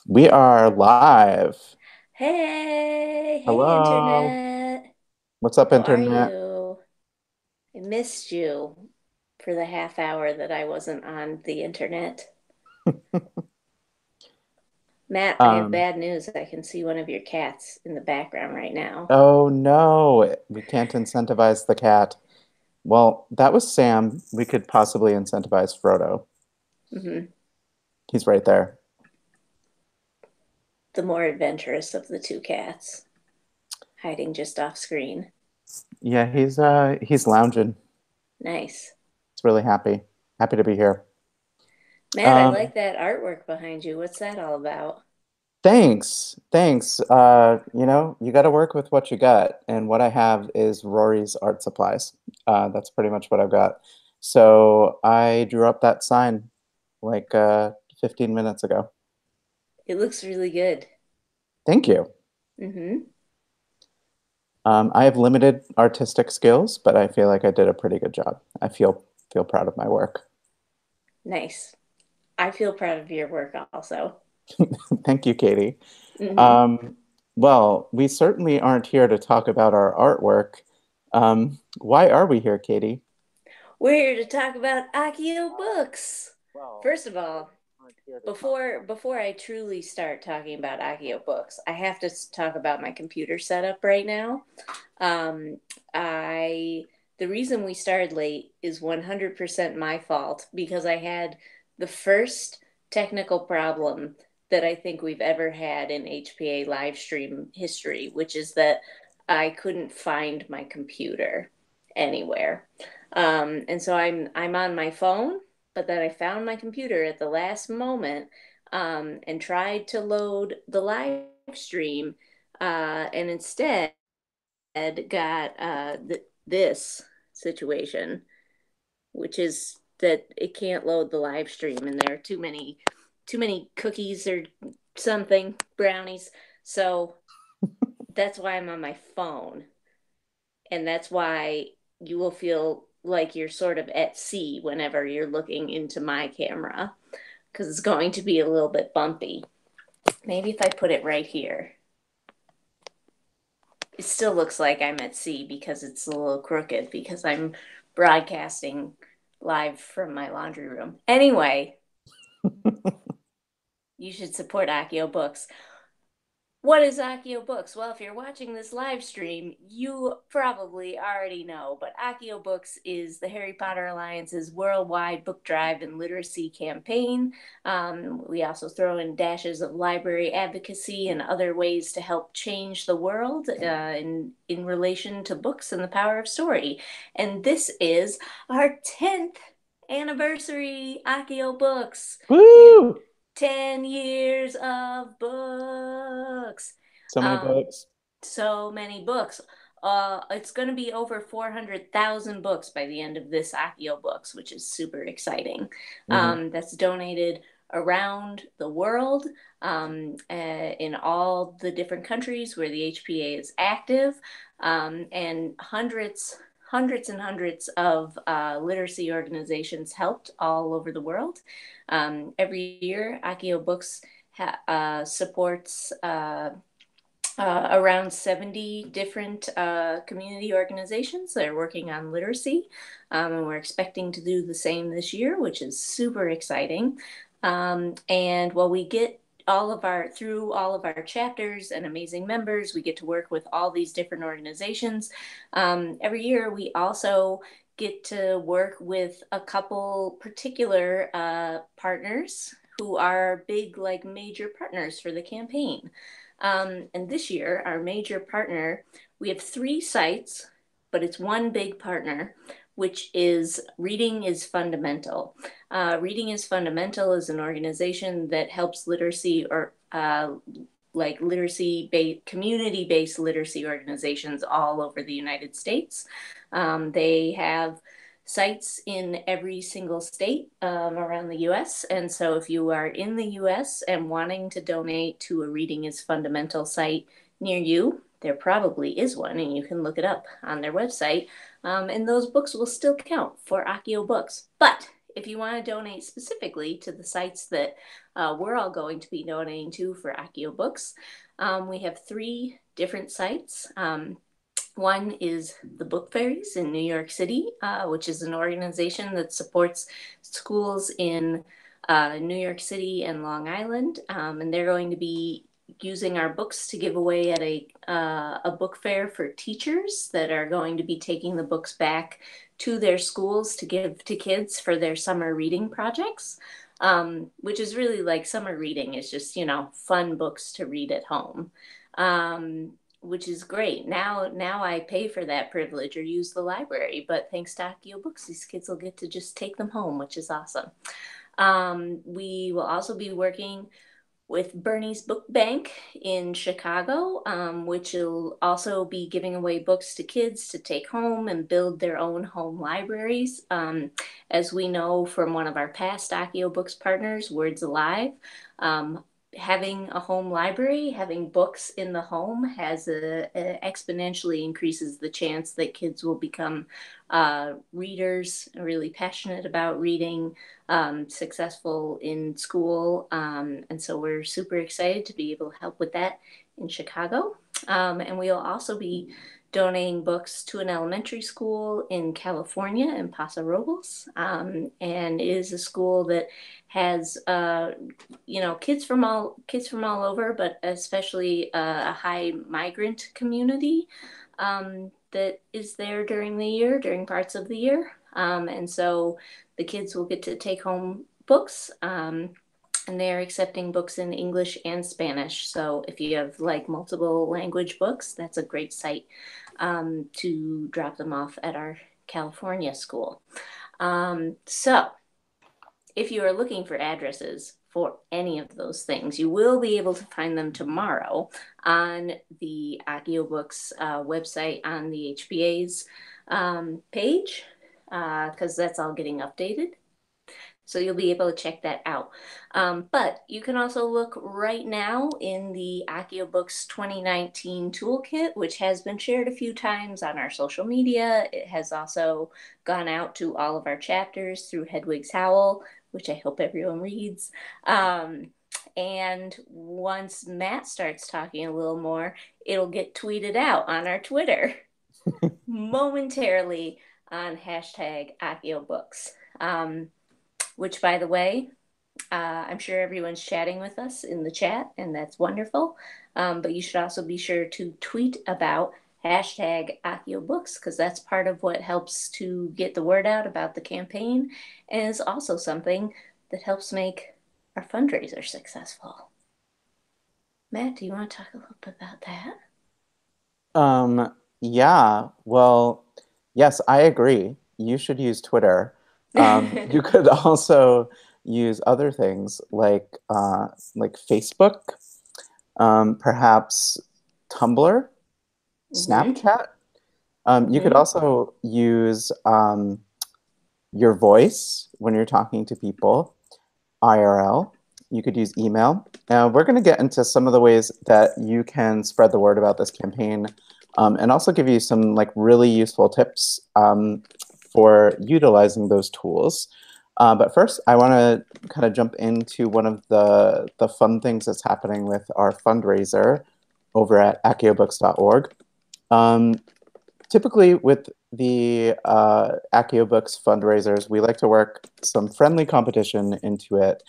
We are live. Hey, Hello. Internet. What's up, How are Internet? you? I missed you for the half hour that I wasn't on the internet. Matt, I have Um, bad news. I can see one of your cats in the background right now. oh no, we can't incentivize the cat. Well, that was Sam. We could possibly incentivize Frodo. Hmm. He's right there. The more adventurous of the two cats, hiding just off screen. Yeah, he's lounging. Nice. He's really happy. Happy to be here. Matt, I Um, like that artwork behind you. What's that all about? thanks. Thanks. You got to work with what you got, and what I have is Rory's art supplies. That's pretty much what I've got. So I drew up that sign like 15 minutes ago. It looks really good. Thank you. Hmm. I have limited artistic skills, but I feel like I did a pretty good job. I feel proud of my work. Nice. I feel proud of your work also. Thank you, Katie. Hmm. Um, well, we certainly aren't here to talk about our artwork. Why are we here, Katie? We're here to talk about Accio books. Well, First of we all, aren't here to talk about. before I truly start talking about Accio books, I have to talk about my computer setup right now. Um, I the reason we started late is 100% my fault because I had the first technical problem that I think we've ever had in HPA live stream history, which is that I couldn't find my computer anywhere. And so I'm on my phone, but then I found my computer at the last moment, and tried to load the live stream, and instead got this situation, which is that it can't load the live stream, and there are too many cookies or something brownies. So that's why I'm on my phone, and that's why you will feel like you're sort of at sea whenever you're looking into my camera, because it's going to be a little bit bumpy. Maybe if I put it right here, it still looks like I'm at sea because it's a little crooked because I'm broadcasting live from my laundry room. Anyway, you should support Accio Books. What is Accio Books? Well, if you're watching this live stream, you probably already know, but Accio Books is the Harry Potter Alliance's worldwide book drive and literacy campaign. We also throw in dashes of library advocacy and other ways to help change the world, in relation to books and the power of story. And this is our 10th anniversary Accio Books. We've Woo! 10 years of books. So many Um, books. so many books. It's going to be over 400,000 books by the end of this Accio Books, which is super exciting. Hmm. That's donated around the world, in all the different countries where the HPA is active, and hundreds and hundreds of literacy organizations helped all over the world. Every year, Accio Books supports around 70 different community organizations that are working on literacy. And we're expecting to do the same this year, which is super exciting. And while we get through all of our chapters and amazing members, we get to work with all these different organizations. Every year, we also get to work with a couple particular partners who are big, like major partners for the campaign. And this year, our major partner, we have three sites, but it's one big partner, which is Reading is Fundamental. Reading is Fundamental is an organization that helps literacy, or like community based literacy organizations all over the United States. They have sites in every single state, around the US. And so if you are in the US and wanting to donate to a Reading is Fundamental site near you, there probably is one, and you can look it up on their website. And those books will still count for Accio Books. But if you want to donate specifically to the sites that we're all going to be donating to for Accio Books, we have three different sites. One is the Book Fairies in New York City, which is an organization that supports schools in New York City and Long Island, and they're going to be using our books to give away at a book fair for teachers that are going to be taking the books back to their schools to give to kids for their summer reading projects. Which is really like summer reading is just, fun books to read at home. Which is great. Now I pay for that privilege or use the library, but thanks to Accio Books, these kids will get to just take them home, which is awesome. We will also be working with Bernie's Book Bank in Chicago, which will also be giving away books to kids to take home and build their own home libraries. As we know from one of our past Accio Books partners, Words Alive, having a home library, having books in the home exponentially increases the chance that kids will become readers, really passionate about reading, successful in school. And so we're super excited to be able to help with that in Chicago. And we'll also be donating books to an elementary school in California in Paso Robles. And it is a school that has kids from all over, but especially a high migrant community that is there during parts of the year. And so the kids will get to take home books. And they're accepting books in English and Spanish. So if you have like multiple language books, that's a great site to drop them off at our California school. So if you are looking for addresses for any of those things, you will be able to find them tomorrow on the Accio Books website on the HBA's page, because that's all getting updated. So you'll be able to check that out. But you can also look right now in the Accio Books 2019 toolkit, which has been shared a few times on our social media. It has also gone out to all of our chapters through Hedwig's Howl, which I hope everyone reads. And once Matt starts talking a little more, it'll get tweeted out on our Twitter momentarily on hashtag Accio Books. Which, by the way, I'm sure everyone's chatting with us in the chat, and that's wonderful. But you should also be sure to tweet about hashtag Accio Books, because that's part of what helps to get the word out about the campaign, and is also something that helps make our fundraiser successful. Matt, do you want to talk a little bit about that? Yeah, well, yes, I agree. You should use Twitter. You could also use other things like Facebook, perhaps Tumblr, Mm-hmm. Snapchat. You could Mm-hmm. also use your voice when you're talking to people, IRL. You could use email. We're going to get into some of the ways that you can spread the word about this campaign, and also give you some like really useful tips for utilizing those tools. But first, I want to kind of jump into one of the fun things that's happening with our fundraiser over at acciobooks.org. Typically, with the Accio Books fundraisers, we like to work some friendly competition into it.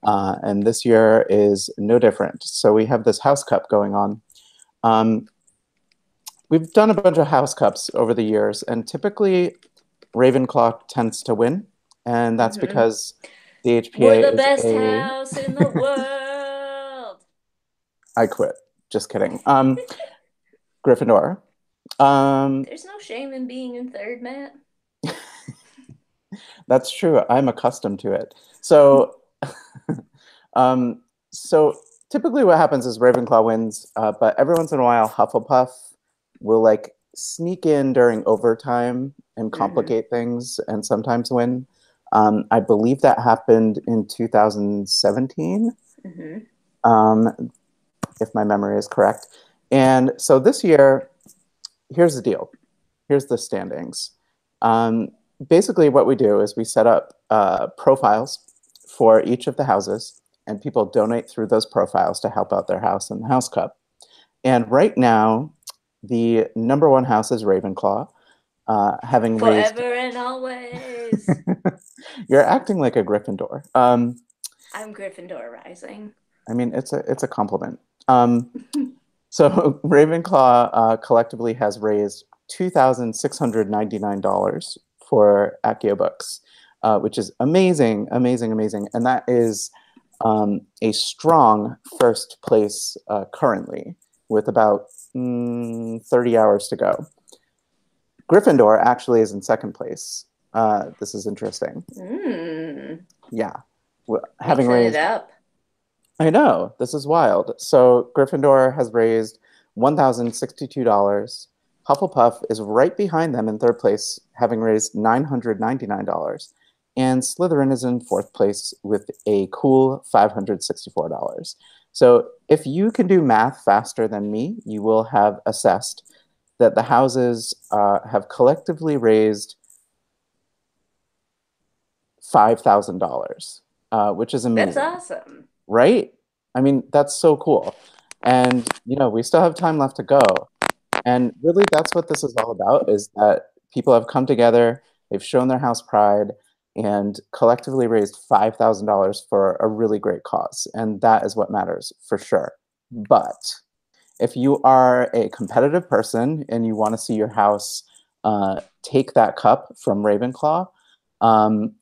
And this year is no different. So we have this house cup going on. We've done a bunch of house cups over the years, and typically Ravenclaw tends to win. And that's Mm-hmm. because the We're HPA the is best a... house in the world. I quit. Just kidding. Gryffindor. Um, There's no shame in being in third, Matt. that's true. I'm accustomed to it. So Um, so typically what happens is Ravenclaw wins, but every once in a while Hufflepuff will like sneak in during overtime and Mm-hmm. complicate things and sometimes win. I believe that happened in 2017, Mm-hmm. um, if my memory is correct. And so this year, here's the deal. Here's the standings. Um, basically what we do is we set up profiles for each of the houses, and people donate through those profiles to help out their house in the House Cup. And right now, the number one house is Ravenclaw, having raised. Forever and always. You're acting like a Gryffindor. I'm Gryffindor rising. I mean, it's a compliment. Um, so Ravenclaw collectively has raised $2,699 for Accio books, which is amazing, amazing, amazing, and that is a strong first place currently, with about 30 hours to go. Gryffindor actually is in second place. This is interesting. Mm, Yeah, having mixing it raised. up. I know, this is wild. So Gryffindor has raised $1,062. Hufflepuff is right behind them in third place, having raised $999. And Slytherin is in fourth place with a cool $564. So if you can do math faster than me, you will have assessed that the houses have collectively raised $5,000, which is That's amazing, awesome. right? I mean, that's so cool. And, we still have time left to go. And really, that's what this is all about, is that people have come together, they've shown their house pride, and collectively raised $5,000 for a really great cause. And that is what matters for sure. But if you are a competitive person and you want to see your house take that cup from Ravenclaw, um,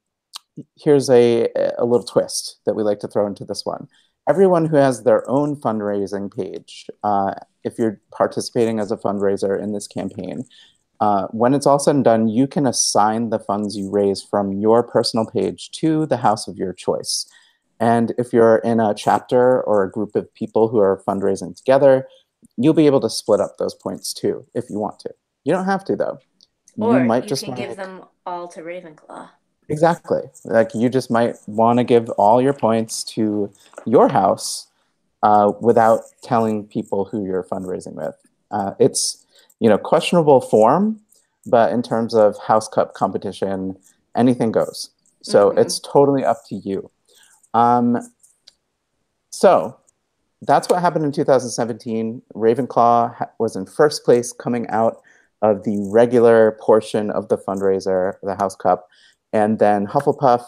here's a little twist that we like to throw into this one. Everyone who has their own fundraising page, if you're participating as a fundraiser in this campaign, when it's all said and done, you can assign the funds you raise from your personal page to the house of your choice. And if you're in a chapter or a group of people who are fundraising together, you'll be able to split up those points too if you want to. You don't have to, though. You Or might you just can want give to. them all to Ravenclaw. Exactly. Like you just might want to give all your points to your house without telling people who you're fundraising with. It's questionable form, but in terms of House Cup competition, anything goes. So Mm-hmm. it's totally up to you. Um, so that's what happened in 2017. Ravenclaw was in first place coming out of the regular portion of the fundraiser, the House Cup. And then Hufflepuff,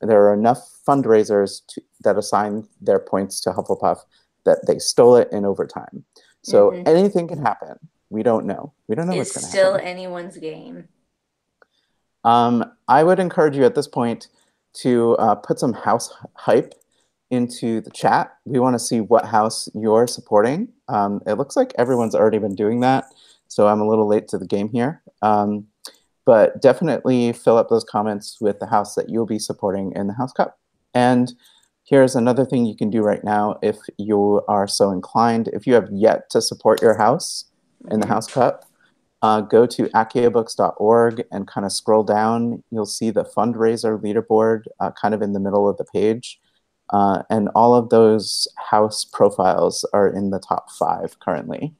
there are enough fundraisers that assigned their points to Hufflepuff that they stole it in overtime. So Mm-hmm. anything can happen. We don't know. We don't know Is what's going to still happen. anyone's game. I would encourage you at this point to put some house hype into the chat. We want to see what house you're supporting. It looks like everyone's already been doing that, so I'm a little late to the game here. But definitely fill up those comments with the house that you'll be supporting in the House Cup. And here's another thing you can do right now if you are so inclined. If you have yet to support your house in the Mm-hmm. House Cup, go to acciobooks.org and kind of scroll down. You'll see the fundraiser leaderboard kind of in the middle of the page. And all of those house profiles are in the top 5 currently.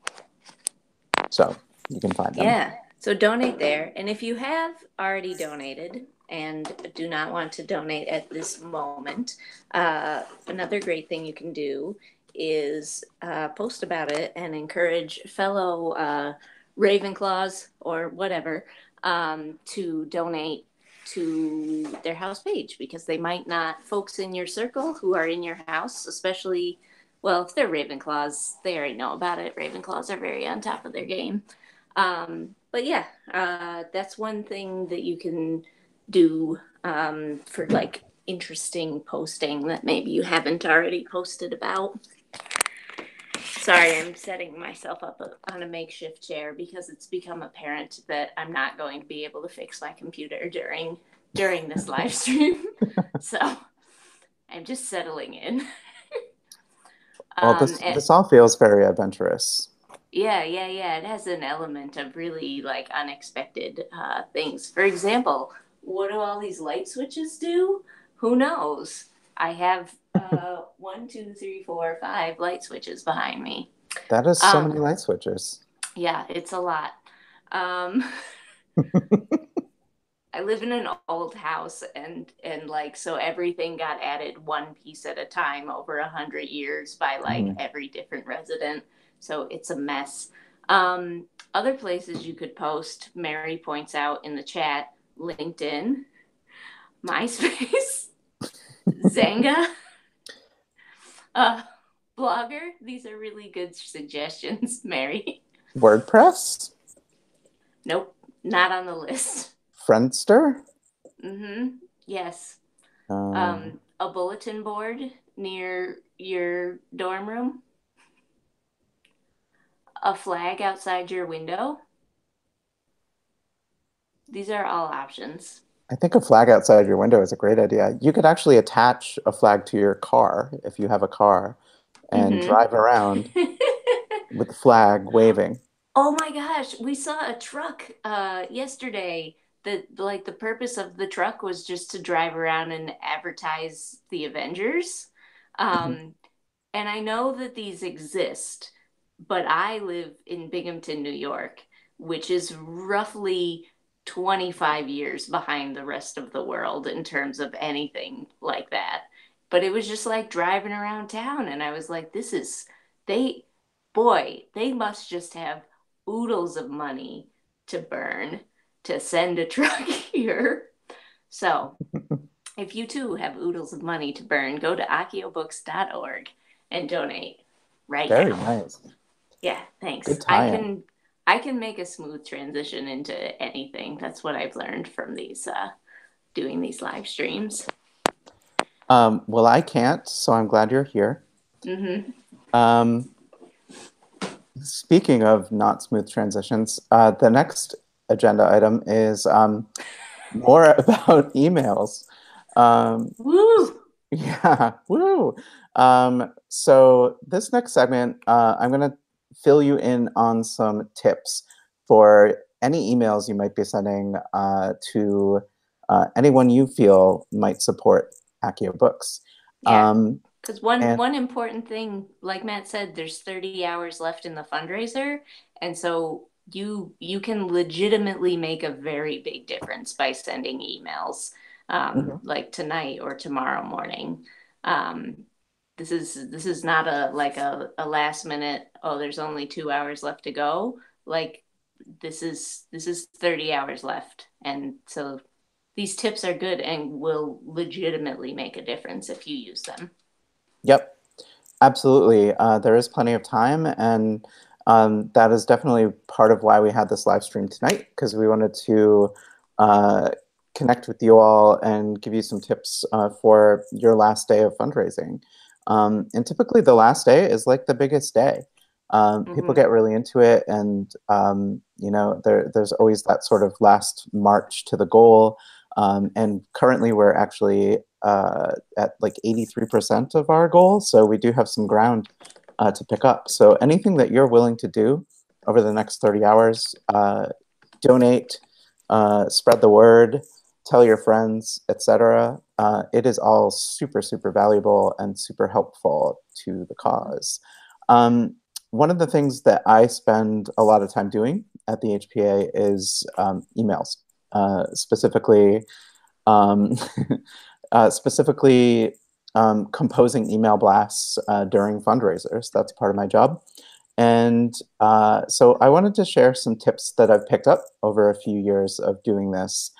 So you can find them. Yeah. So donate there. And if you have already donated and do not want to donate at this moment, another great thing you can do is post about it and encourage fellow Ravenclaws or whatever to donate to their house page, because they might not, folks in your circle who are in your house, especially, well, if they're Ravenclaws, they already know about it. Ravenclaws are very on top of their game. But yeah, that's one thing that you can do for like interesting posting that maybe you haven't already posted about. Sorry, I'm setting myself up on a makeshift chair because it's become apparent that I'm not going to be able to fix my computer during this live stream. So I'm just settling in. Well, Um, this and, this all feels very adventurous. yeah. It has an element of really like unexpected things. For example, what do all these light switches do? Who knows? I have one, two, three, four, five light switches behind me. That is so Um, many light switches. yeah, it's a lot. Um, I live in an old house, and like so everything got added one piece at a time over 100 years by like Mhm. every different resident. So it's a mess. Other places you could post, Mary points out in the chat, LinkedIn, MySpace, Zanga, uh, Blogger. These are really good suggestions, Mary. WordPress, Nope, not on the list. Friendster, Mm-hmm. Yes. um, A bulletin board near your dorm room, a flag outside your window. These are all options. I think a flag outside your window is a great idea. You could actually attach a flag to your car if you have a car and Mm-hmm. drive around with the flag waving. Oh my gosh, we saw a truck yesterday that like the purpose of the truck was just to drive around and advertise the Avengers. Mhm. Um, And I know that these exist, but I live in Binghamton, New York, which is roughly 25 years behind the rest of the world in terms of anything like that. But it was just like driving around town, and I was like, they, boy, they must just have oodles of money to burn to send a truck here. So if you too have oodles of money to burn, go to acciobooks.org and donate right Very now. nice. Yeah, thanks. Good I tie-in. can I can make a smooth transition into anything. That's what I've learned from these doing these live streams. Well, I can't, so I'm glad you're here. Mm-hmm. Um, Speaking of not smooth transitions, the next agenda item is more about emails. Um, Woo! yeah, woo. So this next segment, I'm going to fill you in on some tips for any emails you might be sending to anyone you feel might support Accio Books. Yeah. Um, Because one and one important thing, like Matt said, there's 30 hours left in the fundraiser, and so you can legitimately make a very big difference by sending emails, Mhm. like tonight or tomorrow morning. Um, this is not a like a last minute, oh, there's only 2 hours left to go. Like this is 30 hours left, and so these tips are good and will legitimately make a difference if you use them. Yep. Absolutely. There is plenty of time, and that is definitely part of why we had this live stream tonight, because we wanted to uh, connect with you all and give you some tips for your last day of fundraising. And typically the last day is like the biggest day. People Mm-hmm. get really into it, and there's always that sort of last march to the goal. And currently we're actually at like 83% of our goal. So we do have some ground to pick up. So anything that you're willing to do over the next 30 hours, donate, spread the word, tell your friends, etc. It is all super, super valuable and super helpful to the cause. Um, One of the things that I spend a lot of time doing at the HPA is emails, specifically um, specifically composing email blasts during fundraisers. That's part of my job. And so I wanted to share some tips that I've picked up over a few years of doing this.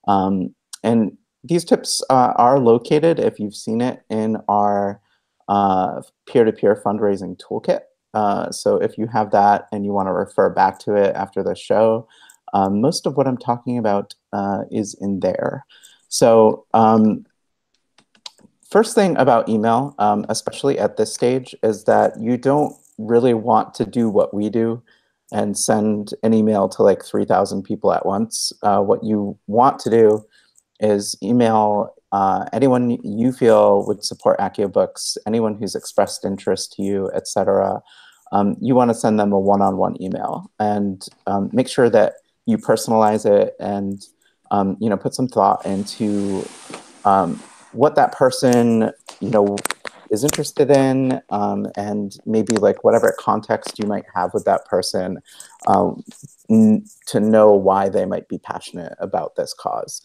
And these tips are located, if you've seen it, in our peer-to-peer fundraising toolkit. So if you have that and you want to refer back to it after the show, most of what I'm talking about is in there. So first thing about email, especially at this stage, is that you don't really want to do what we do and send an email to like 3,000 people at once. What you want to do is email anyone you feel would support Accio Books, anyone who's expressed interest to you, etc. You want to send them a one-on-one email, and make sure that you personalize it, and put some thought into what that person is interested in, and maybe like whatever context you might have with that person, to know why they might be passionate about this cause.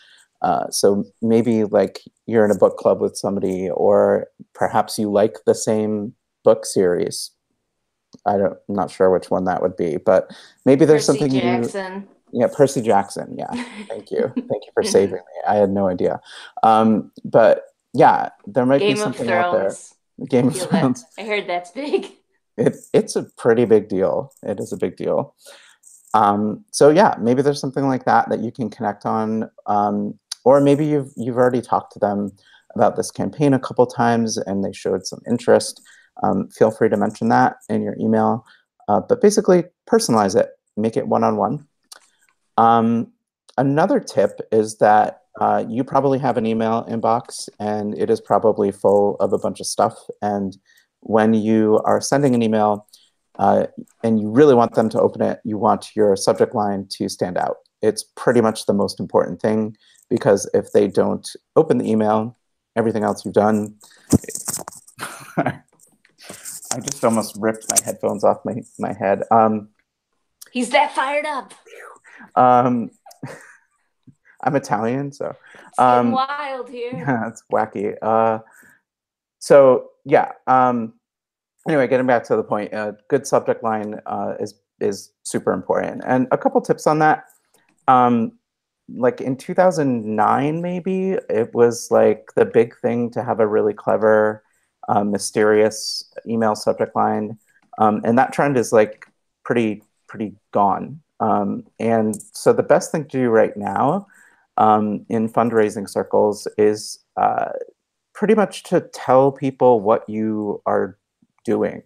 So maybe like you're in a book club with somebody, or perhaps you like the same book series. I'm not sure which one that would be, but maybe there's Percy something you, Jackson. yeah, Percy Jackson. Yeah. Thank you. Thank you for saving me. I had no idea. But yeah, there might be Game of something out there. Thrones. I Game of feel that. Thrones. I heard that's big. It's a pretty big deal. It is a big deal. So yeah, maybe there's something like that that you can connect on, or maybe you've already talked to them about this campaign a couple times and they showed some interest. Feel free to mention that in your email, but basically personalize it, make it one-on-one. Another tip is that you probably have an email inbox and it is probably full of a bunch of stuff. And when you are sending an email, uh, and you really want them to open it, you want your subject line to stand out. It's pretty much the most important thing because if they don't open the email, everything else you've done. I just almost ripped my headphones off my head. He's that fired up. Um, I'm Italian, so It's getting wild here. yeah, it's wacky. So yeah. Anyway, getting back to the point, good subject line is super important. And a couple tips on that. Um, like in 2009, maybe it was like the big thing to have a really clever, mysterious email subject line, and that trend is like pretty gone. And so the best thing to do right now in fundraising circles is pretty much to tell people what you are doing.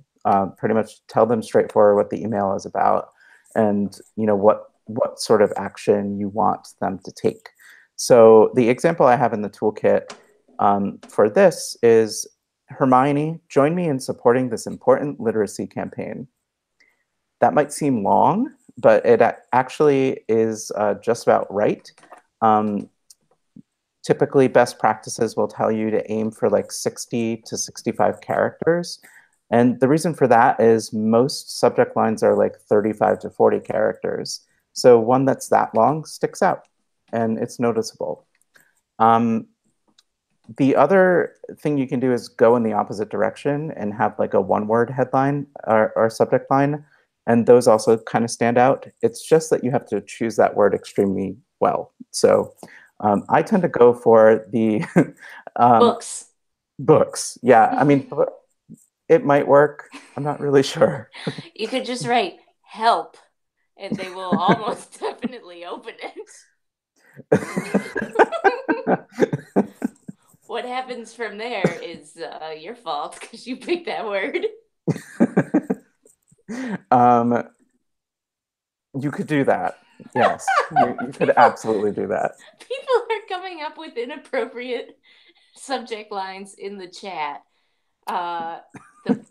Pretty much tell them straightforward what the email is about, and what sort of action you want them to take. So the example I have in the toolkit for this is Hermione, join me in supporting this important literacy campaign. That might seem long, but it actually is just about right. Um, Typically best practices will tell you to aim for like 60 to 65 characters. And the reason for that is most subject lines are like 35 to 40 characters. So one that's that long sticks out and it's noticeable. Um, the other thing you can do is go in the opposite direction and have like a one-word headline or subject line. And those also kind of stand out. It's just that you have to choose that word extremely well. So I tend to go for the um, Books. books. Yeah, I mean, it might work. I'm not really sure. You could just write help and they will almost definitely open it. What happens from there is your fault because you picked that word. um, you could do that. Yes, you could people absolutely do that. people are coming up with inappropriate subject lines in the chat. Uh, the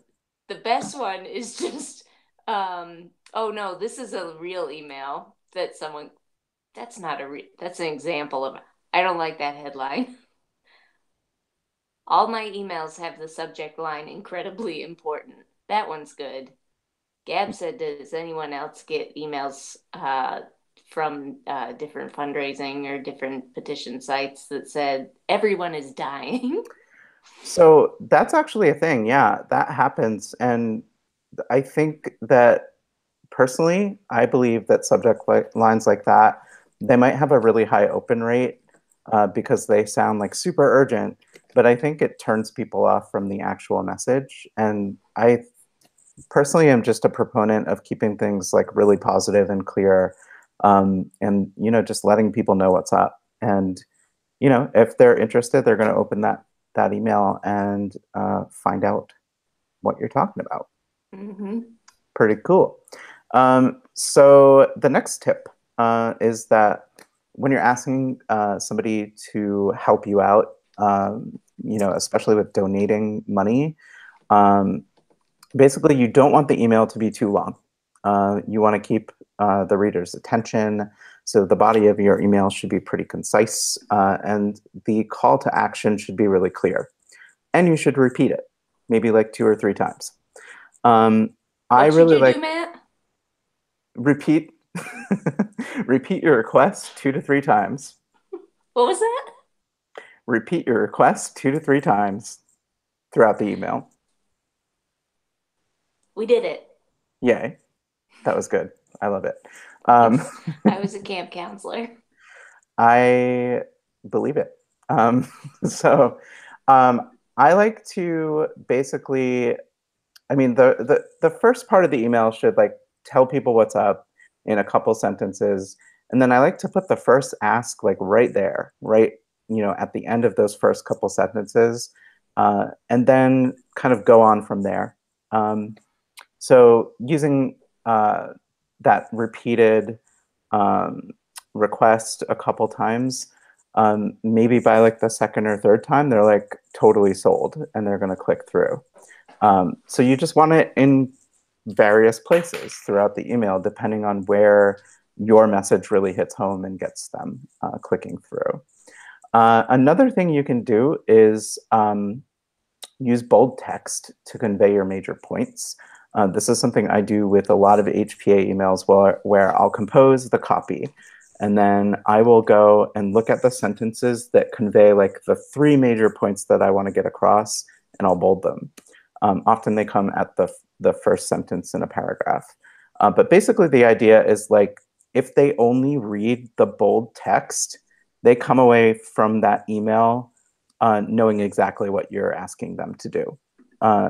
the best one is just oh no, this is a real email that someone that's not that's an example of I don't like that headline. All my emails have the subject line incredibly important. That one's good. Gab said, does anyone else get emails from different fundraising or different petition sites that said everyone is dying? So that's actually a thing. Yeah, that happens. And I think that personally, I believe that lines like that, they might have a really high open rate because they sound like super urgent, but I think it turns people off from the actual message. And I personally am just a proponent of keeping things like really positive and clear, and just letting people know what's up. And if they're interested, they're going to open that email and find out what you're talking about. Mm-hmm. Pretty cool. So the next tip is that when you're asking somebody to help you out, especially with donating money, um, basically you don't want the email to be too long. You want to keep the reader's attention. So the body of your email should be pretty concise, and the call to action should be really clear. And you should repeat it, maybe like 2 or 3 times. Um, I What should really you do, like Matt? repeat repeat your request 2 to 3 times. What was that? Repeat your request 2 to 3 times throughout the email. We did it. Yay. That was good. I love it. Um, I was a camp counselor. I believe it. Um, so I like to basically, I mean, the first part of the email should like tell people what's up in a couple sentences. And then I like to put the first ask like right there, right, at the end of those first couple sentences, and then kind of go on from there. Um, so using that repeated um, request a couple times, maybe by like the second or third time, they're like totally sold and they're going to click through. So you just want it in various places throughout the email, depending on where your message really hits home and gets them clicking through. Another thing you can do is use bold text to convey your major points. This is something I do with a lot of HPA emails where I'll compose the copy and then I will go and look at the sentences that convey like the 3 major points that I want to get across and I'll bold them. Often they come at the first sentence in a paragraph. But basically the idea is like if they only read the bold text, they come away from that email knowing exactly what you're asking them to do.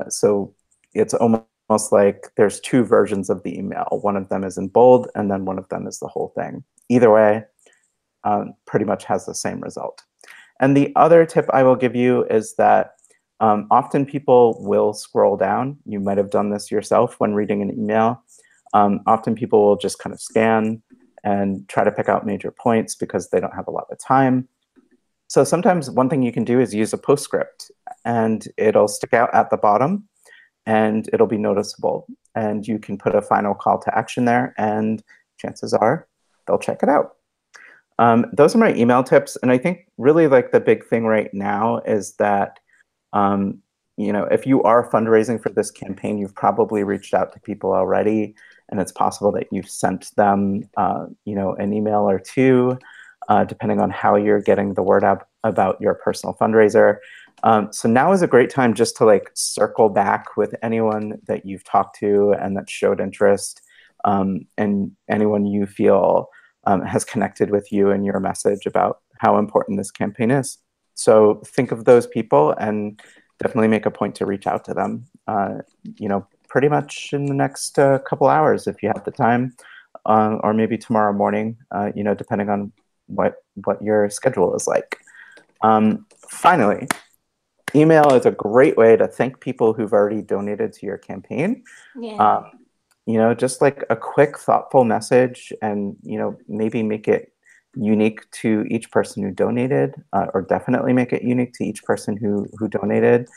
So it's almost like there's 2 versions of the email. One of them is in bold, and then one of them is the whole thing. Either way, pretty much has the same result. And the other tip I will give you is that often people will scroll down. You might have done this yourself when reading an email. Often people will just kind of scan and try to pick out major points because they don't have a lot of time. So sometimes one thing you can do is use a postscript and it'll stick out at the bottom and it'll be noticeable. And you can put a final call to action there and chances are they'll check it out. Those are my email tips. And I think really like the big thing right now is that, um, if you are fundraising for this campaign, you've probably reached out to people already. And it's possible that you've sent them, an email or two, depending on how you're getting the word out about your personal fundraiser. So now is a great time just to like circle back with anyone that you've talked to and that showed interest, and anyone you feel has connected with you and your message about how important this campaign is. So think of those people and definitely make a point to reach out to them. Pretty much in the next couple hours if you have the time, or maybe tomorrow morning. Depending on what your schedule is like. Finally, email is a great way to thank people who've already donated to your campaign. Yeah. Um, just like a quick, thoughtful message, and maybe make it unique to each person who donated, or definitely make it unique to each person who donated.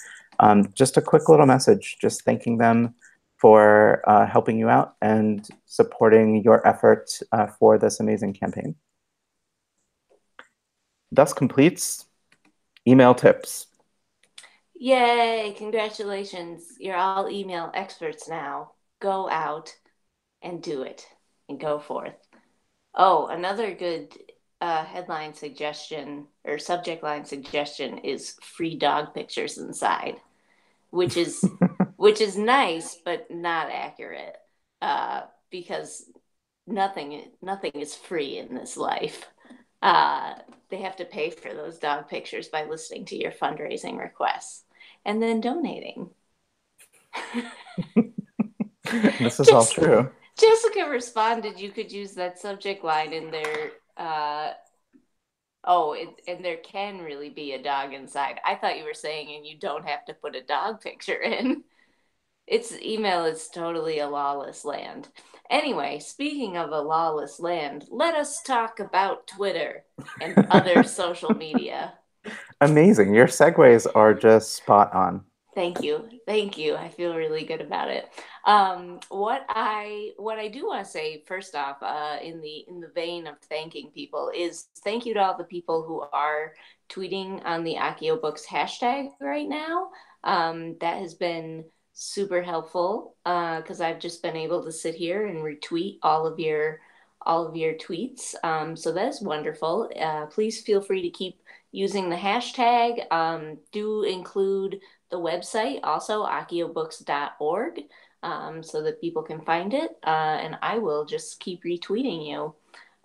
Just a quick little message, just thanking them for helping you out and supporting your efforts for this amazing campaign. Thus completes email tips. Yay, congratulations. You're all email experts now. Go out and do it and go forth. Oh, another good headline suggestion or subject line suggestion is free dog pictures inside, which is which is nice but not accurate, because nothing is free in this life. Uh, they have to pay for those dog pictures by listening to your fundraising requests and then donating. This is all Just true. Jessica responded you could use that subject line in there. And there can really be a dog inside. I thought you were saying, and you don't have to put a dog picture in. It's email is totally a lawless land. Anyway, speaking of a lawless land, let us talk about Twitter and other social media. Amazing. Your segues are just spot on. Thank you. Thank you. I feel really good about it. What I do want to say first off, in the vein of thanking people, is thank you to all the people who are tweeting on the Accio Books hashtag right now. That has been super helpful because I've just been able to sit here and retweet all of your tweets. So that's wonderful. Please feel free to keep using the hashtag. Do include the website also, acciobooks.org, so that people can find it. And I will just keep retweeting you.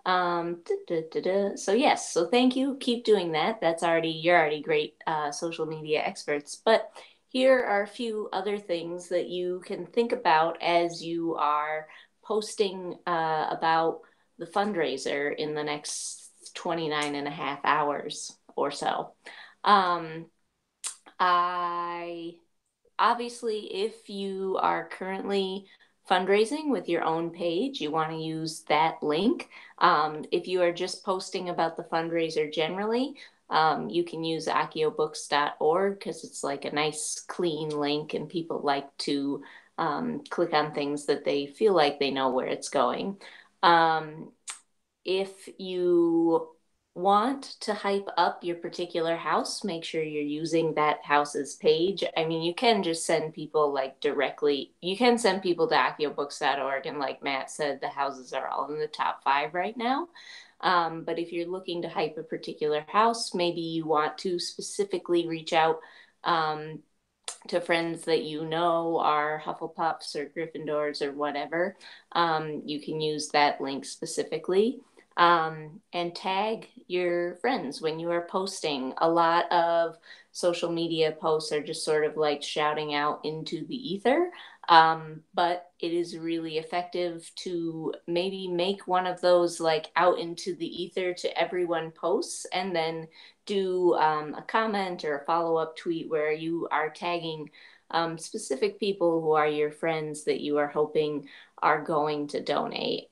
So yes, so thank you. Keep doing that. You're already great social media experts. But here are a few other things that you can think about as you are posting about the fundraiser in the next 29 and a half hours or so. Um, I Obviously, if you are currently fundraising with your own page, you want to use that link. If you are just posting about the fundraiser generally, you can use acciobooks.org because it's like a nice clean link and people like to click on things that they feel like they know where it's going. Um, if you want to hype up your particular house, make sure you're using that house's page. I mean, you can just send people like directly, you can send people to acciobooks.org, and like Matt said, the houses are all in the top 5 right now. But if you're looking to hype a particular house, maybe you want to specifically reach out um, to friends that you know are Hufflepuffs or Gryffindors or whatever. You can use that link specifically. And tag your friends when you are posting. A lot of social media posts are just sort of like shouting out into the ether. But it is really effective to maybe make one of those like out into the ether to everyone posts, and then do a comment or a follow up tweet where you are tagging specific people who are your friends that you are hoping are going to donate.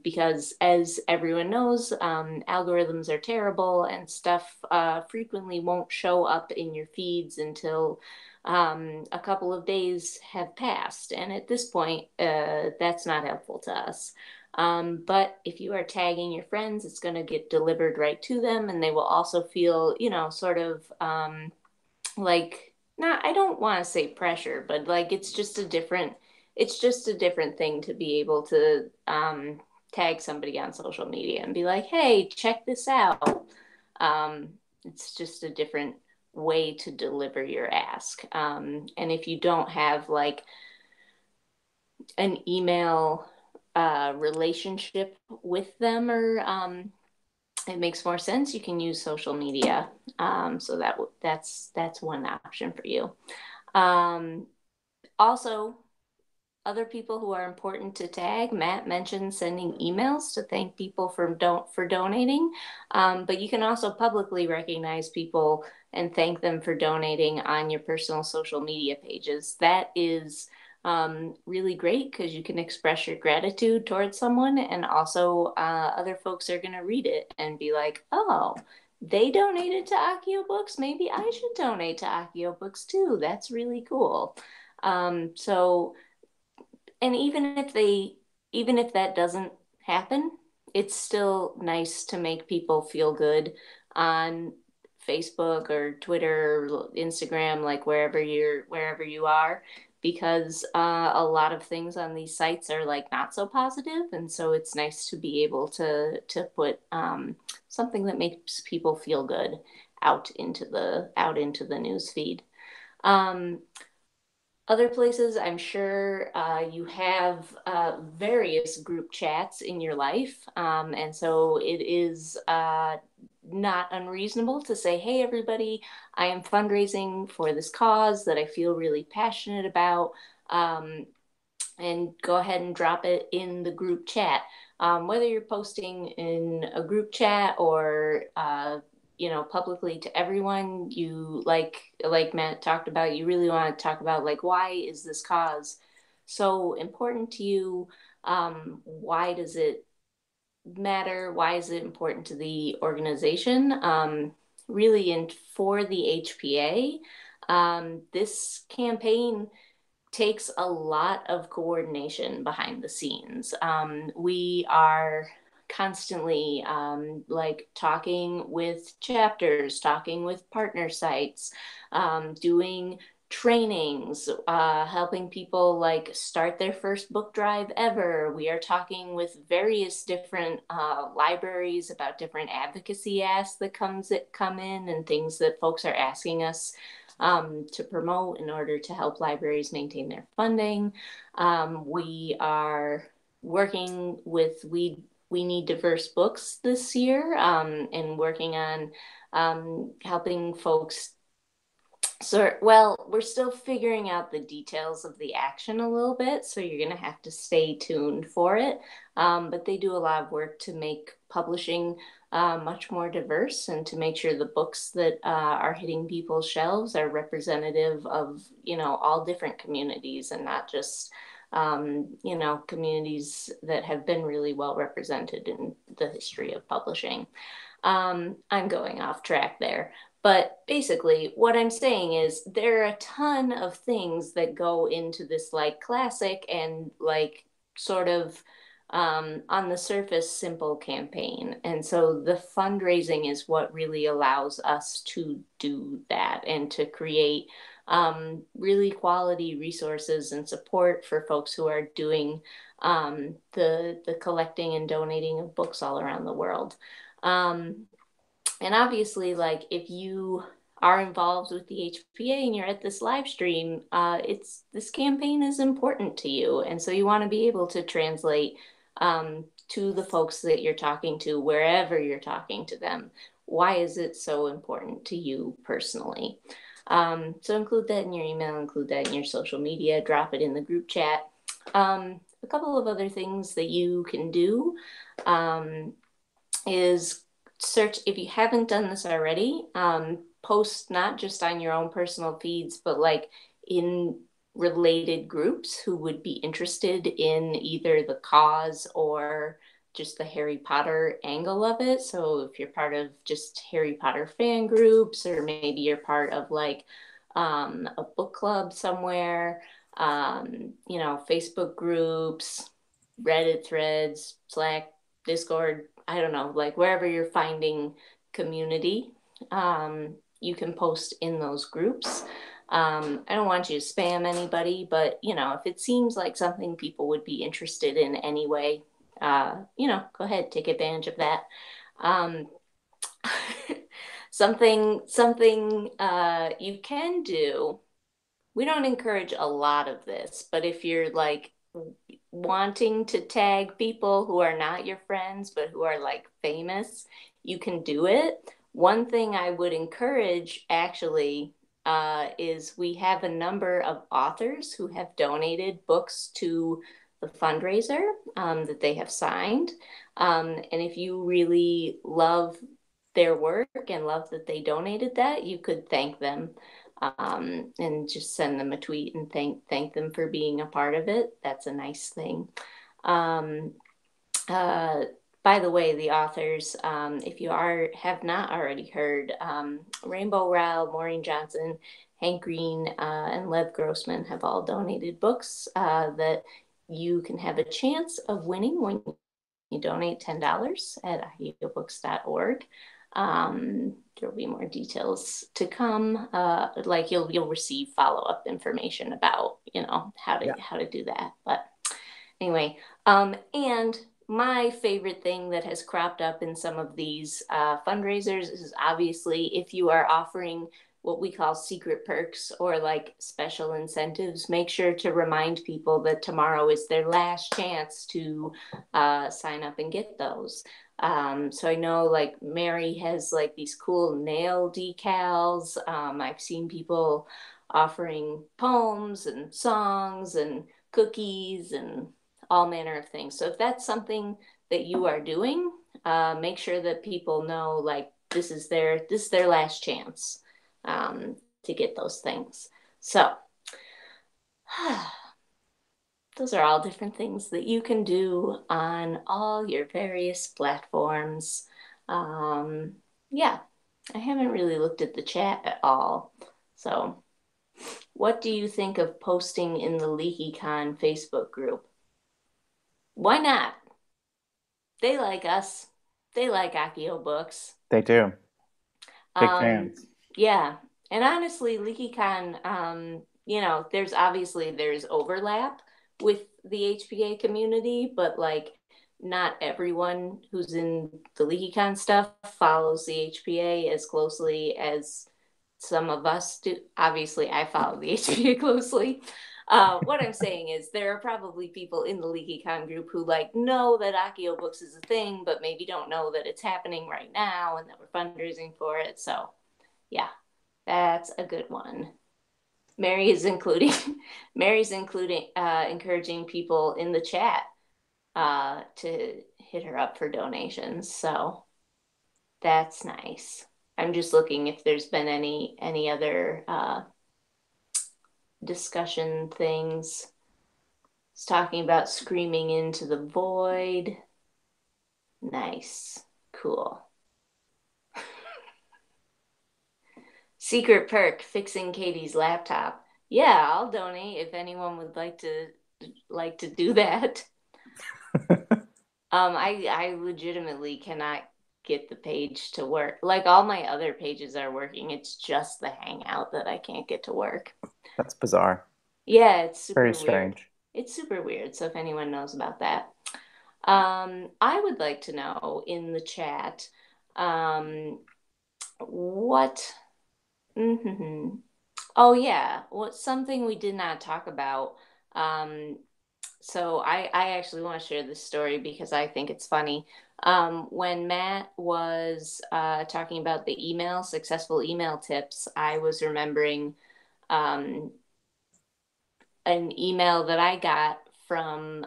Because as everyone knows, algorithms are terrible and stuff frequently won't show up in your feeds until a couple of days have passed. And at this point, that's not helpful to us. But if you are tagging your friends, it's going to get delivered right to them, and they will also feel, sort of like, not, I don't want to say pressure, but like it's just a different thing to be able to tag somebody on social media and be like, hey, check this out. Um, it's just a different way to deliver your ask. And if you don't have like an email relationship with them, or it makes more sense, you can use social media. So that's one option for you. Um, Also, other people who are important to tag. Matt mentioned sending emails to thank people for donating, but you can also publicly recognize people and thank them for donating on your personal social media pages. That is really great because you can express your gratitude towards someone, and also other folks are going to read it and be like, oh, they donated to Accio Books. Maybe I should donate to Accio Books too. That's really cool. So, and even if that doesn't happen, it's still nice to make people feel good on Facebook or Twitter or Instagram, like wherever you are, because a lot of things on these sites are like not so positive, and so it's nice to be able to put something that makes people feel good out into the news feed. Um, Other places, I'm sure you have various group chats in your life. And so it is not unreasonable to say, hey, everybody, I am fundraising for this cause that I feel really passionate about. Um, and go ahead and drop it in the group chat. Whether you're posting in a group chat or publicly to everyone, you like Matt talked about, you really want to talk about like, why is this cause so important to you? Why does it matter? Why is it important to the organization? Really, and for the HPA, this campaign takes a lot of coordination behind the scenes. We are constantly like talking with chapters, talking with partner sites, doing trainings, helping people like start their first book drive ever. We are talking with various different libraries about different advocacy asks that come in and things that folks are asking us to promote in order to help libraries maintain their funding. We are working with we need diverse books this year, and working on helping folks. So, well, we're still figuring out the details of the action a little bit, so you're going to have to stay tuned for it. But they do a lot of work to make publishing much more diverse and to make sure the books that are hitting people's shelves are representative of, all different communities and not just, communities that have been really well represented in the history of publishing. I'm going off track there. But basically, what I'm saying is there are a ton of things that go into this like classic and like sort of on the surface simple campaign. And so the fundraising is what really allows us to do that and to create really quality resources and support for folks who are doing the collecting and donating of books all around the world. Um, and obviously, like if you are involved with the HPA and you're at this live stream, it's this campaign is important to you, and so you want to be able to translate to the folks that you're talking to, wherever you're talking to them. Why is it so important to you personally? So include that in your email, include that in your social media, drop it in the group chat. A couple of other things that you can do. Is search if you haven't done this already, post not just on your own personal feeds, but like in related groups who would be interested in either the cause or just the Harry Potter angle of it. So if you're part of just Harry Potter fan groups, or maybe you're part of like a book club somewhere, Facebook groups, Reddit threads, Slack, Discord, I don't know, like wherever you're finding community, you can post in those groups. I don't want you to spam anybody, but if it seems like something people would be interested in anyway, go ahead, take advantage of that. Um, something you can do. We don't encourage a lot of this, but if you're like wanting to tag people who are not your friends but who are like famous, you can do it. One thing I would encourage actually is we have a number of authors who have donated books to the fundraiser that they have signed. And if you really love their work and love that they donated that, you could thank them, and just send them a tweet and thank them for being a part of it. That's a nice thing. Um, uh, by the way, the authors, if you have not already heard, Rainbow Rowell, Maureen Johnson, Hank Green, and Lev Grossman have all donated books that you can have a chance of winning when you donate $10 at ahiobooks.org. There'll be more details to come. Like you'll receive follow-up information about, Yeah. how to do that. But anyway, and my favorite thing that has cropped up in some of these fundraisers is obviously if you are offering what we call secret perks or like special incentives, make sure to remind people that tomorrow is their last chance to sign up and get those. So I know like Mary has like these cool nail decals. I've seen people offering poems and songs and cookies and all manner of things. So if that's something that you are doing, make sure that people know like this is their last chance to get those things. So those are all different things that you can do on all your various platforms. Um, yeah, I haven't really looked at the chat at all. So, what do you think of posting in the LeakyCon Facebook group? Why not? They like us. They like Accio books. They do. Big Um, fans. yeah. And honestly, LeakyCon, there's overlap with the HPA community, but like not everyone who's in the LeakyCon stuff follows the HPA as closely as some of us do. Obviously, I follow the HPA closely. What I'm saying is there are probably people in the LeakyCon group who like know that Accio Books is a thing, but maybe don't know that it's happening right now and that we're fundraising for it. So yeah, that's a good one. Mary is including Mary's including encouraging people in the chat to hit her up for donations. So that's nice. I'm just looking if there's been any other discussion things. It's talking about screaming into the void. Nice. Cool. Secret perk, fixing Katie's laptop. Yeah, I'll donate if anyone would like to do that. I legitimately cannot get the page to work. Like all my other pages are working. It's just the Hangout that I can't get to work. That's bizarre. Yeah, it's Very super weird. strange. It's super weird. So if anyone knows about that, I would like to know in the chat, um, what. Mhm. Oh yeah, what something we did not talk about. Um, so I actually want to share this story because I think it's funny. When Matt was talking about the successful email tips, I was remembering um, an email that I got from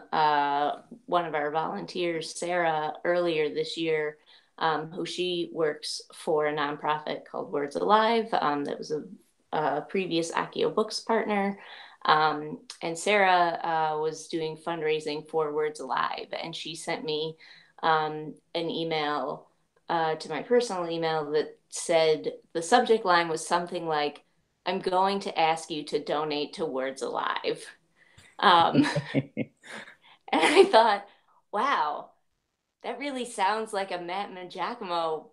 one of our volunteers, Sarah, earlier this year, who she works for a nonprofit called Words Alive. That was a previous Accio Books partner. And Sarah was doing fundraising for Words Alive, and she sent me an email to my personal email that said the subject line was something like, I'm going to ask you to donate to Words Alive. Um, and I thought, wow, that really sounds like a Matt and Giacomo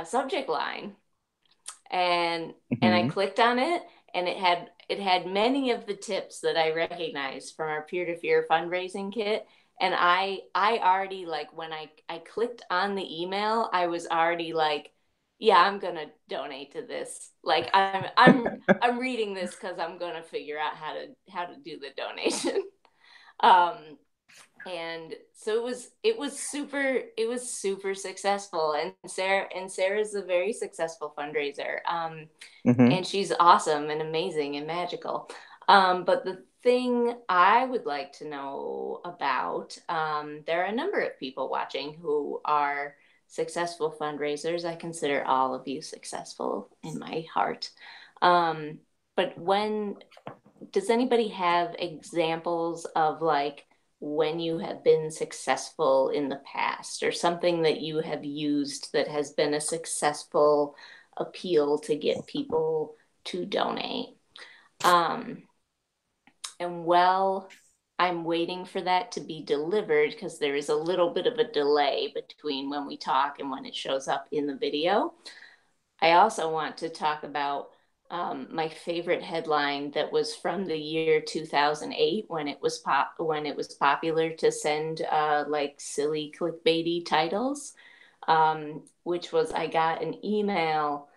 subject line. And I Hmm. clicked on it, and it had many of the tips that I recognized from our peer-to-peer fundraising kit. And I already like when I clicked on the email, I was already like, yeah, I'm gonna donate to this. Like I'm reading this because I'm gonna figure out how to do the donation. Um, and so it was super successful, and Sarah's a very successful fundraiser, Hmm. and she's awesome and amazing and magical. But the thing I would like to know about, there are a number of people watching who are successful fundraisers. I consider all of you successful in my heart. um, but when does anybody have examples of like when you have been successful in the past, or something that you have used that has been a successful appeal to get people to donate? Um, and well, I'm waiting for that to be delivered because there is a little bit of a delay between when we talk and when it shows up in the video. I also want to talk about my favorite headline that was from the year 2008 when it was popular to send like silly clickbaity titles, which was I got an email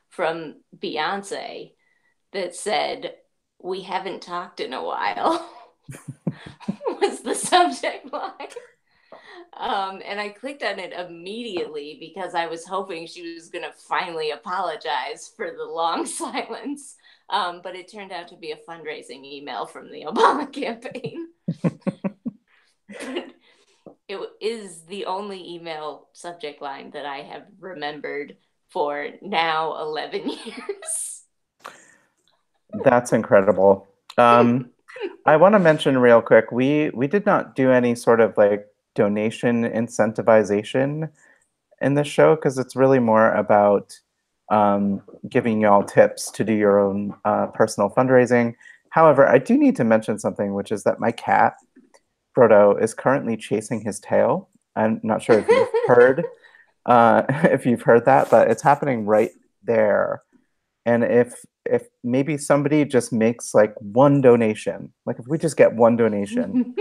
from Beyonce that said, "We haven't talked in a while," was the subject line. And I clicked on it immediately because I was hoping she was going to finally apologize for the long silence. But it turned out to be a fundraising email from the Obama campaign. But it is the only email subject line that I have remembered for now 11 years. That's incredible. I want to mention real quick, we did not do any sort of like donation incentivization in this show because it's really more about giving y'all tips to do your own personal fundraising. However, I do need to mention something, which is that my cat, Frodo, is currently chasing his tail. I'm not sure if you've heard if you've heard that, but it's happening right there. And if maybe somebody just makes like one donation, like if we just get one donation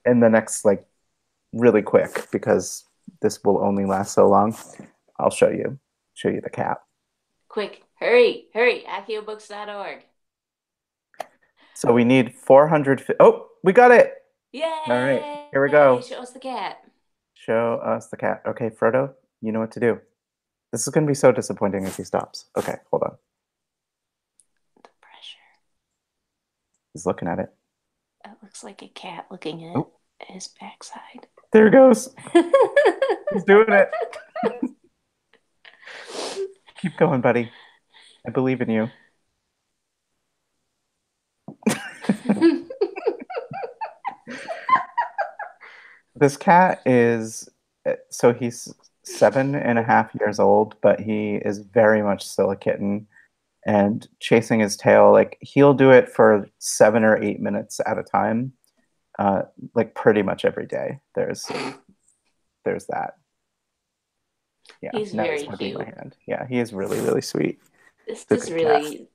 in the next like really quick, because this will only last so long, I'll show you the cat. Quick, hurry, hurry, acciobooks.org. So we need 400. Oh, we got it. All right, here we Yay! go. Show us the cat. Show us the cat. Okay, Frodo, you know what to do. This is going to be so disappointing if he stops. Okay, hold on. The pressure. He's looking at it. That looks like a cat looking at Oh, his backside. there he goes. He's doing it. Keep going, buddy. I believe in you. This cat is, so he's 7.5 years old, but he is very much still a kitten and chasing his tail. Like he'll do it for 7 or 8 minutes at a time, uh, like pretty much every day. There's that. Yeah, He's now he's very hugging my cute. hand. Yeah, he is really, really sweet. This He's a is good cat. really,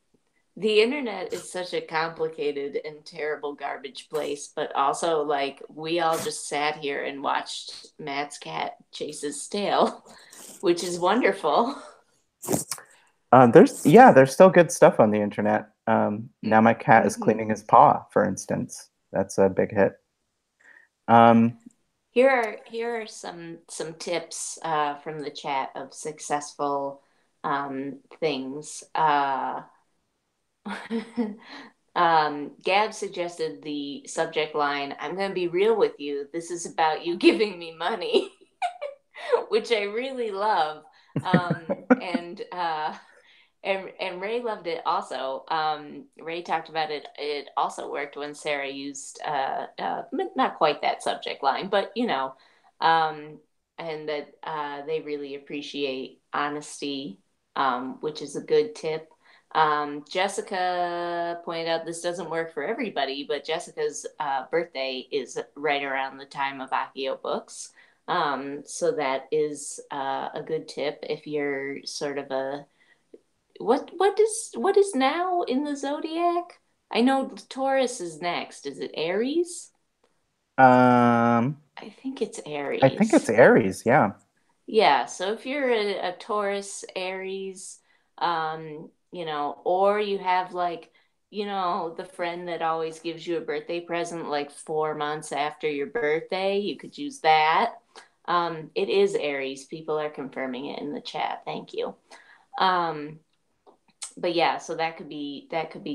the internet is such a complicated and terrible garbage place, but also like we all just sat here and watched Matt's cat chase his tail, which is wonderful. There's still good stuff on the internet. Now my cat is Mm-hmm. cleaning his paw, for instance. That's a big hit. Um, Here are some tips from the chat of successful things. Gab suggested the subject line, "I'm going to be real with you. This is about you giving me money," which I really love. And and Ray loved it also. Ray talked about it. It also worked when Sarah used not quite that subject line, but um, and that they really appreciate honesty, which is a good tip. Jessica pointed out this doesn't work for everybody, but Jessica's birthday is right around the time of Accio books. So that is a good tip if you're sort of a what is now in the zodiac? I know Taurus is next. Is it Aries? um, I think it's I think it's Aries. Aries. Yeah. Yeah, so if you're a Taurus, Aries, or you have like, the friend that always gives you a birthday present like 4 months after your birthday, you could use that. It is Aries. People are confirming it in the chat. Thank you. Um, but yeah, so that could be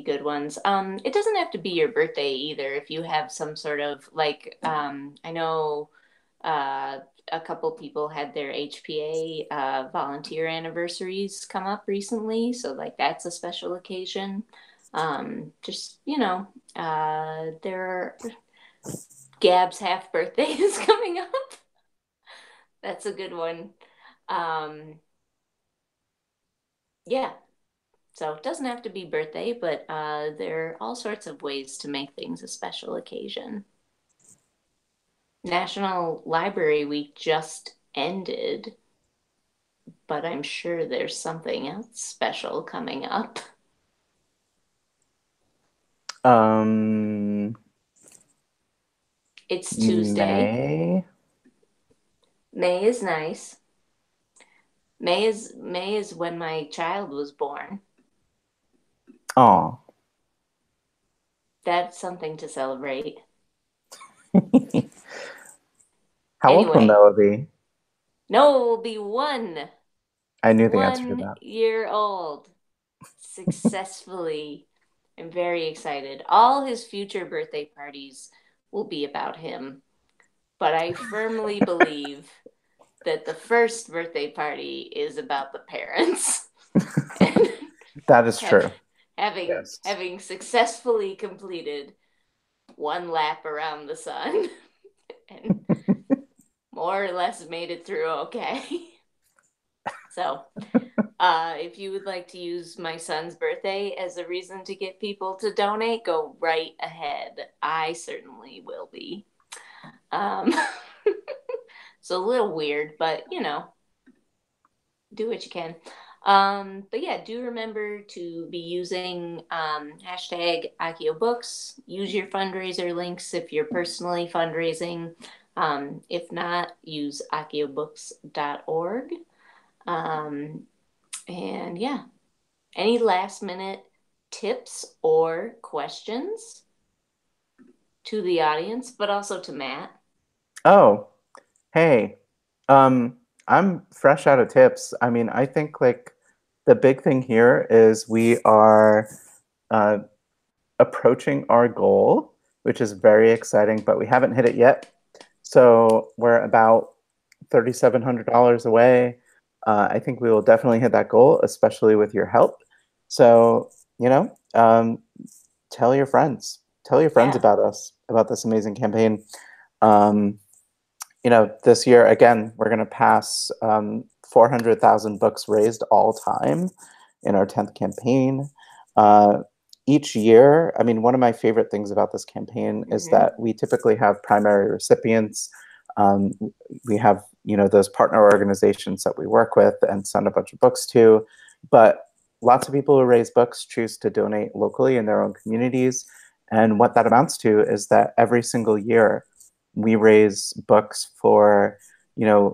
good ones. It doesn't have to be your birthday either. If you have some sort of like, I know uh, a couple people had their HPA volunteer anniversaries come up recently, so like that's a special occasion. Just there are Gab's half birthday is coming up. That's a good one. Um, yeah, so it doesn't have to be birthday, but there are all sorts of ways to make things a special occasion. National Library Week just ended, but I'm sure there's something else special coming up. Um, It's Tuesday. May. May is nice. May is when my child was born. Oh. That's something to celebrate. How old will Anyway, Noah be? Noah will be one I knew the answer to one that. year old. Successfully. I'm very excited. All his future birthday parties will be about him, but I firmly believe that the first birthday party is about the parents. And That is have, true. having Yes. having successfully completed one lap around the sun and more or less made it through okay. So, if you would like to use my son's birthday as a reason to get people to donate, go right ahead. I certainly will be. Um, it's a little weird, but do what you can. But yeah, do remember to be using hashtag Accio Books. Use your fundraiser links if you're personally fundraising. If not, use acciobooks.org. Um, and yeah, any last minute tips or questions to the audience, but also to Matt? Oh, hey, um, I'm fresh out of tips. I mean, I think like the big thing here is we are uh, approaching our goal, which is very exciting, but we haven't hit it yet. So we're about $3,700 away. I think we will definitely hit that goal, especially with your help. So, you know, tell your friends, tell your friends Yeah. about us, about this amazing campaign. Um, this year, again, we're going to pass 400,000 books raised all time in our 10th campaign. Uh, each year, I mean, one of my favorite things about this campaign is Mm-hmm. that we typically have primary recipients. Um, we have, those partner organizations that we work with and send a bunch of books to. But lots of people who raise books choose to donate locally in their own communities. And what that amounts to is that every single year, we raise books for,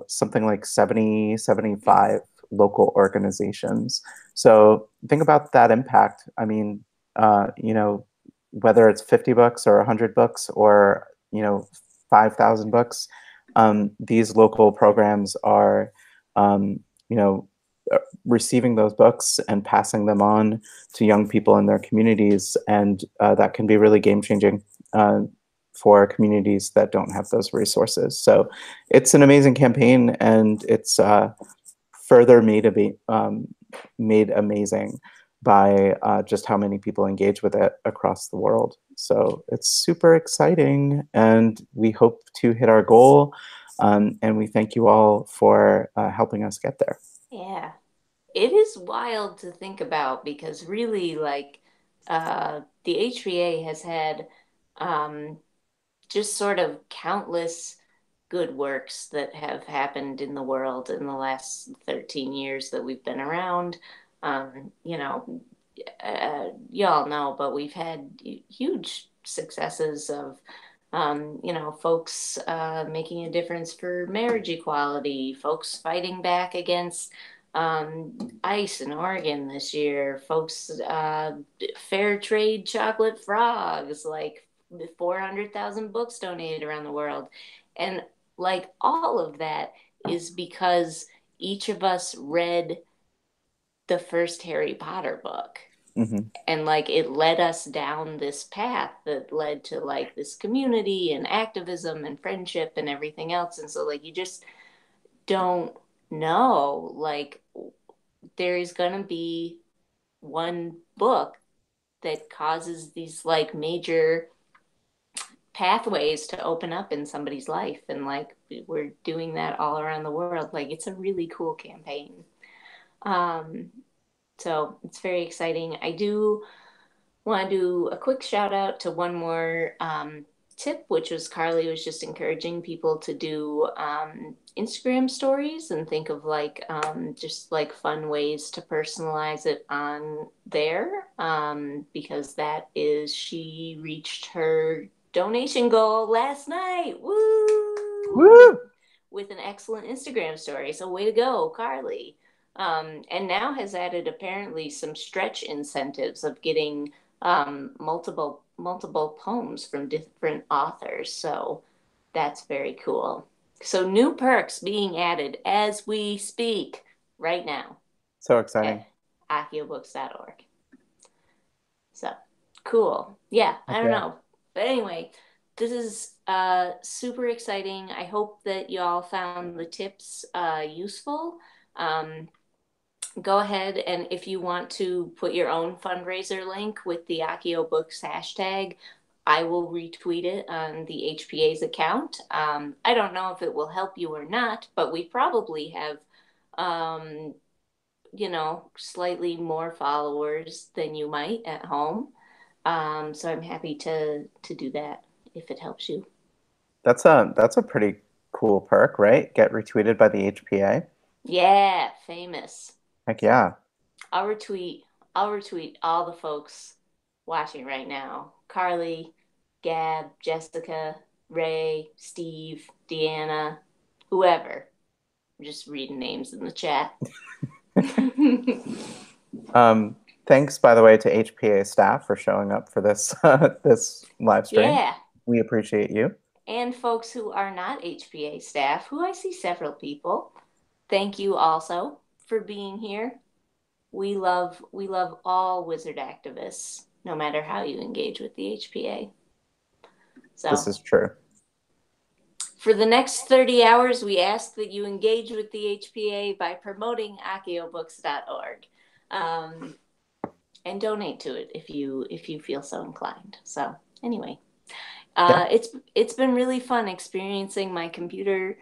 something like 70, 75 local organizations. So think about that impact. I mean, whether it's 50 bucks or 100 books or, 5,000 books, these local programs are, um, you know, receiving those books and passing them on to young people in their communities. And that can be really game changing for communities that don't have those resources. So it's an amazing campaign, and it's further made amazing by just how many people engage with it across the world. So it's super exciting, and we hope to hit our goal. And we thank you all for helping us get there. Yeah. It is wild to think about because really, like, the HVA has had um, just sort of countless good works that have happened in the world in the last 13 years that we've been around. Y'all know, but we've had huge successes of, folks making a difference for marriage equality, folks fighting back against ice in Oregon this year, folks, fair trade chocolate frogs, like 400,000 books donated around the world. And like all of that is because each of us read the first Harry Potter book. Hmm. And like it led us down this path that led to like this community and activism and friendship and everything else. And so, like, you just don't know. Like, there is going to be one book that causes these like major pathways to open up in somebody's life. And like, we're doing that all around the world. Like, it's a really cool campaign. Um, so it's very exciting. I do want to do a quick shout out to one more tip, which was Carly was just encouraging people to do Instagram stories and think of like just like fun ways to personalize it on there, because that is, she reached her donation goal last night. Woo! Woo! With an excellent Instagram story. So, way to go, Carly. And now has added apparently some stretch incentives of getting multiple poems from different authors. So that's very cool. So new perks being added as we speak right now So at exciting. acciobooks.org. So cool. Yeah, I don't Okay. know. But anyway, this is super exciting. I hope that y'all found the tips useful. Um, Go ahead, and if you want to put your own fundraiser link with the Accio Books hashtag, I will retweet it on the HPA's account. I don't know if it will help you or not, but we probably have, um, slightly more followers than you might at home. So I'm happy to do that if it helps you. That's a pretty cool perk, right? Get retweeted by the HPA. Yeah, famous. Heck yeah. I'll retweet I'll retweet all the folks watching right now. Carly, Gab, Jessica, Ray, Steve, Deanna, whoever. I'm just reading names in the chat. Thanks, by the way, to HPA staff for showing up for this this live stream. Yeah. We appreciate you. And folks who are not HPA staff, who I see several people. Thank you also for being here. We love all wizard activists, no matter how you engage with the HPA. This So is true. for the next 30 hours, we ask that you engage with the HPA by promoting acciobooks.org. And donate to it if you feel so inclined. So anyway, Yeah, it's been really fun experiencing my computer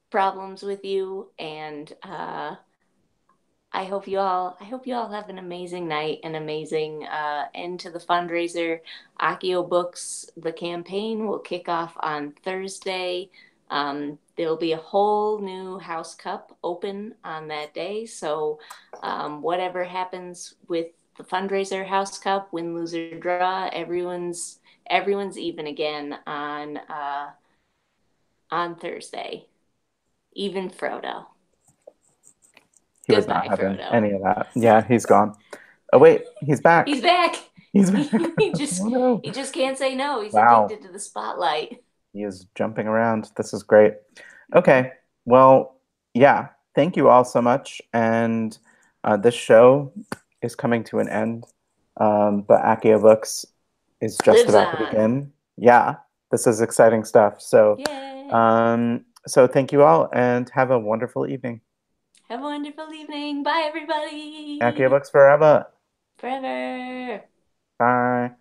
problems with you, and I hope you all have an amazing night, an amazing end to the fundraiser. Accio Books, the campaign will kick off on Thursday. There'll be a whole new house cup open on that day. So whatever happens with the fundraiser house cup, win, lose, or draw, everyone's even again on Thursday. Even Frodo. he was not Goodbye, having Frodo. any of that. Yeah, he's gone. Oh wait, he's back. He's back. He's back. He just Oh no. he just can't say no. He's Wow. addicted to the spotlight. He is jumping around. This is great. Okay. Well, yeah. Thank you all so much. And this show is coming to an end. But Accio Books is just Lives about to on. begin. Yeah, this is exciting stuff. Yay. So thank you all and have a wonderful evening. Have a wonderful evening. Bye Accio everybody. Books forever. Forever. Bye.